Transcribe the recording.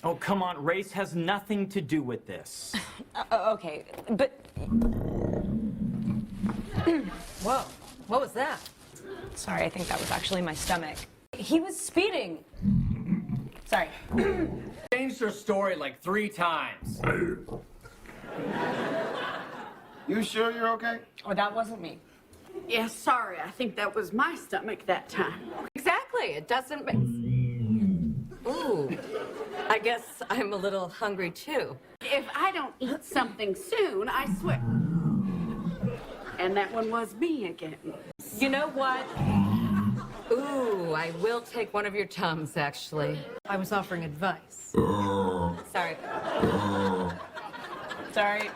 Oh, come on. Race has nothing to do with this. Okay, but... Whoa, what was that? Sorry, I think that was actually my stomach. He was speeding. Sorry. Changed her story like 3 times. You sure you're okay? Oh, that wasn't me. Yeah, sorry. I think that was my stomach that time. Exactly, it doesn't make... Ooh, I guess I'm a little hungry too. If I don't eat something soon, I swear. And that one was me again. You know what? Ooh, I will take one of your Tums, actually. I was offering advice. Sorry. Sorry.